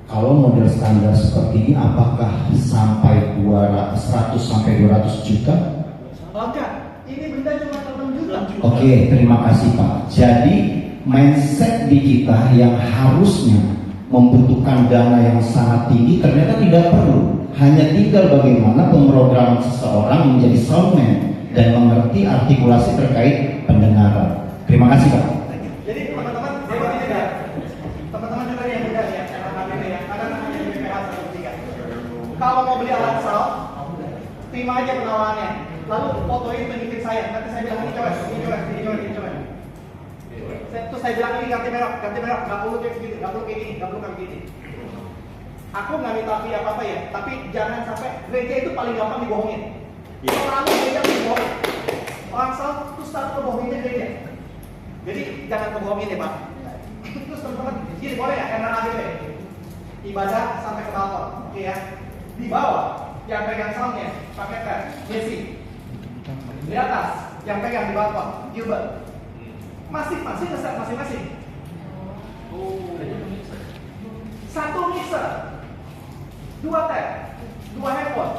kalau model standar seperti ini apakah sampai 100 sampai 200 juta? Enggak, ini benda cuma 6 juta. Oke, terima kasih Pak. Jadi mindset di kita yang harusnya membutuhkan dana yang sangat tinggi ternyata tidak perlu. Hanya tinggal bagaimana pemrograman seseorang menjadi soundman dan mengerti artikulasi terkait pendengaran. Terima kasih Pak. Jadi teman-teman juga yang muda ya, ada namanya BPH 13. Kalau mau beli alat sound, terima aja penawarannya. Lalu fotoin tunjukin saya. Nanti saya bilang ini coba. Terus saya bilang ini ganti merah, nggak perlu kayak gini, nggak perlu kayak gini. Aku nggak minta fee apa ya, tapi jangan sampai gereja itu paling gampang dibohongin. Orang gereja dibohongin, orang salah terus start kebohonginnya gereja. Jadi jangan kebohongin ya Pak. Terus teman-teman, gini boleh ya, NRADP ibadah sampai ke balkon, oke ya. Di bawah yang pegang soundnya pakai tab, Jesse. Di atas yang pegang di balkon, Gilbert. Masing-masing ngeset masing-masing. Satu mixer, 2 tab, 2 handphone.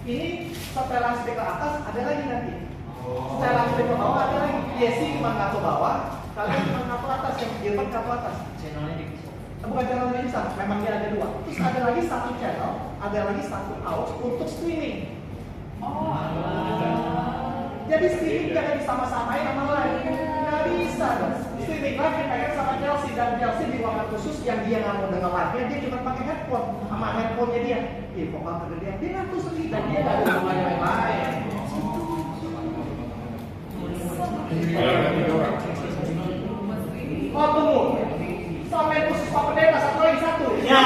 Ini setelan speaker atas ada lagi nanti. Setelan speaker bawah ada lagi. Yesi cuma ngatur bawah, kalian cuma ngatur atas, yang Gilbert ngatur atas. Channelnya dipisah. Bukan channelnya dipisah, memang dia ada 2. Terus ada lagi 1 channel, ada lagi 1 out untuk streaming. Jadi streaming jangan disama-samain sama live. Nggak bisa dong. Streaming live dipegang sama Chelsea, dan Chelsea di ruangan khusus yang dia nggak mau dengar live-nya, dia cuma pakai headphone sama handphonenya dia. Iya, vokal kegedean. Dia ngaku sendiri dan dia nggak ada namanya yang lain. Oh tunggu, sampai khusus Pak Pendeta satu lagi satu. Ya.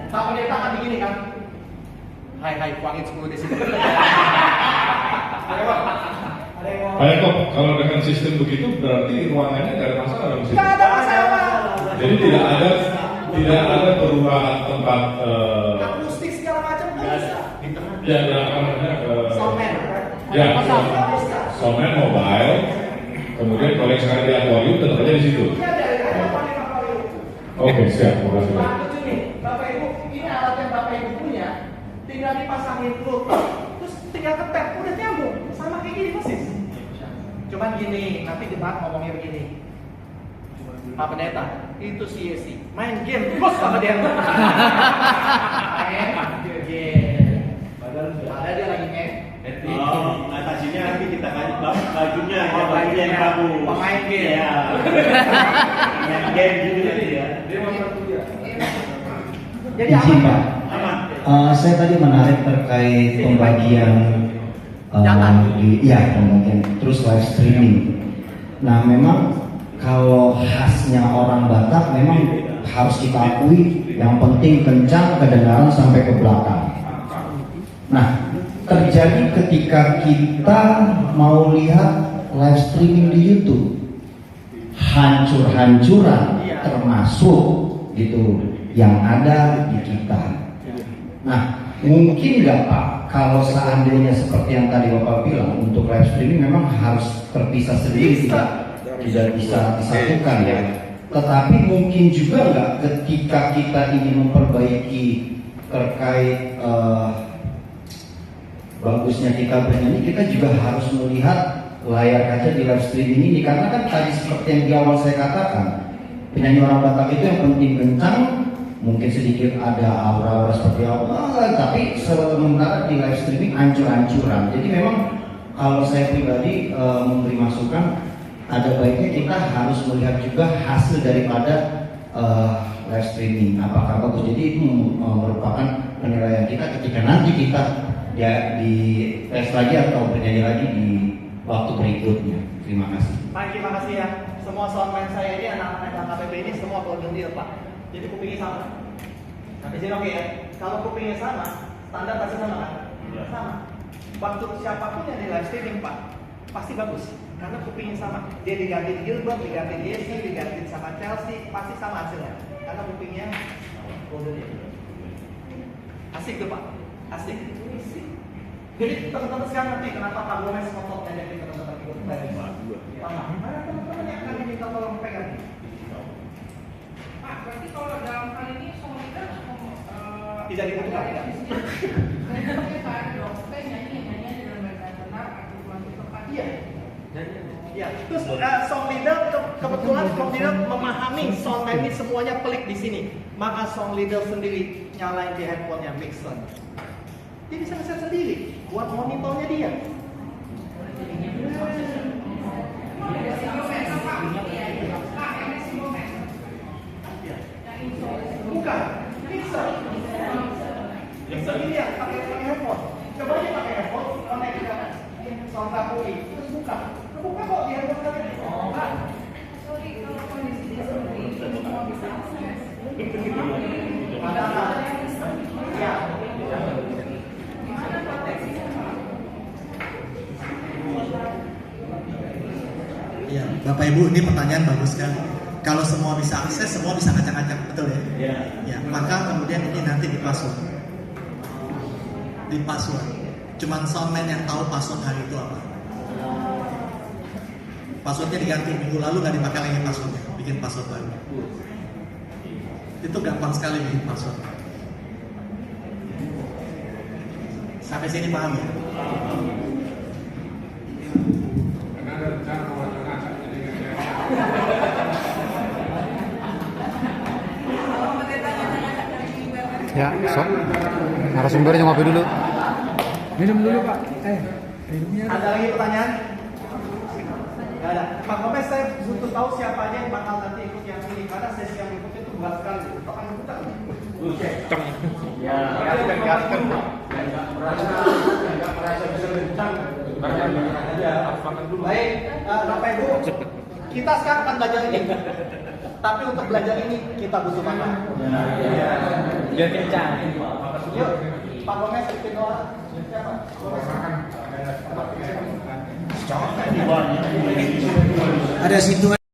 Pak Pendeta kan begini kan. Hai, kuangin 10 di sini. Pak Eko, kalau dengan sistem begitu berarti ruangannya nggak ada masalah dong? Nggak ada masalah. Jadi tidak ada perubahan tempat akustik segala macam nggak bisa. Ya, namanya soundman. Ya, soundman mobile. Kemudian kalau yang sekarang di akuarium tetap aja di situ. Iya, dari akuarium. Oke, siap. Terima kasih. Nah, lucu nih, Bapak Ibu, ini alat yang Bapak Ibu punya, tinggal dipasangin Bluetooth, terus tinggal ketep, udah nyambung, sama kayak gini persis. Cuman gini, nanti debat ngomongnya begini. Pak Pendeta, itu si Yesi main game terus sama dia. Main game. Ada dia lagi main. Oh, atasinya nanti kita kasih bajunya, ya bajunya yang bagus. Pemain game. Ya. Main game juga ya. Dia mau kuliah. Jadi izin Pak. Aman. Saya tadi menarik terkait pembagian pembagian terus live streaming. Nah, memang kalau khasnya orang Batak memang harus kita akui yang penting kencang kedengaran sampai ke belakang. Nah, terjadi ketika kita mau lihat live streaming di YouTube, hancur-hancuran termasuk gitu yang ada di kita. Nah, mungkin nggak Pak, kalau seandainya seperti yang tadi Bapak bilang untuk live streaming memang harus terpisah sendiri, tidak bisa disatukan ya. Tetapi mungkin juga nggak ketika kita ingin memperbaiki terkait bagusnya kita bernyanyi, kita juga harus melihat layar kaca di live streaming ini, karena kan tadi seperti yang di awal saya katakan, penyanyi orang Batak itu yang penting kencang, mungkin sedikit ada aura-aura seperti apa, tapi sementara di live streaming ancur-ancuran. Jadi memang kalau saya pribadi memberi masukan, ada baiknya kita harus melihat juga hasil daripada live streaming apakah bagus. Jadi itu merupakan penilaian kita ketika nanti kita ya di tes lagi atau bernyanyi lagi di waktu berikutnya. Terima kasih. Pak, terima kasih ya. Semua soundman saya ini anak-anak LKPP ini semua golden deal Pak. Jadi kupingnya sama. Sampai sini oke ya. Kalau kupingnya sama, standar pasti sama kan? Sama. Waktu siapapun yang di live streaming Pak, pasti bagus. Karena kupingnya sama. Dia diganti Gilbert, diganti Jesse, diganti sama Chelsea, pasti sama hasilnya. Karena kupingnya golden deal. Asik tuh Pak. Asik. Jadi teman-teman sekarang ngerti kenapa Pak Gomez ngotot ngajakin teman-teman ikut dari mana teman-teman yang akan diminta tolong pegang? Pak, berarti kalau dalam hal ini song leader tidak dibutuhkan tidak? Kan dong, saya nyanyi dalam bahasa benar atau masih tepat? Iya. Ya, terus song leader kebetulan song leader memahami soundman ini semuanya pelik di sini, maka song leader sendiri nyalain di handphonenya mixer. Dia bisa ngeset sendiri buat monitornya dia. Bukan, mixer. Mixer ini ya pakai handphone. Coba dia pakai handphone, connect ke sound kapuri, terus buka. Buka kok di handphone kalian. Oh, sorry, kalau kondisi dia seperti ini, semua bisa akses. Ya. Ya, Bapak Ibu, ini pertanyaan bagus kan? Kalau semua bisa akses, semua bisa ngacak-ngacak, betul ya? Iya. Ya, maka kemudian ini nanti di password. Di password. Cuman soundman yang tahu password hari itu apa. Passwordnya diganti, minggu lalu nggak dipakai lagi passwordnya, bikin password baru. Itu gampang sekali bikin password. Sampai sini paham ya? Ya, sok. Narasumbernya ngopi dulu. Minum dulu Pak. Minumnya. Ada lagi pertanyaan? Gak ada. Pak Gomez, saya butuh tahu siapa aja yang bakal nanti ikut yang ini, karena sesi yang berikutnya itu berat sekali. Tokan ikutan. Ya, ada gaskan. Enggak merasa bisa kencang. Baik, Bapak Ibu, kita sekarang akan belajar ini. Tapi untuk belajar ini kita butuh makan. Biar kencang. Yuk, Pak Gomez bikin doa. Siapa? Ada situ.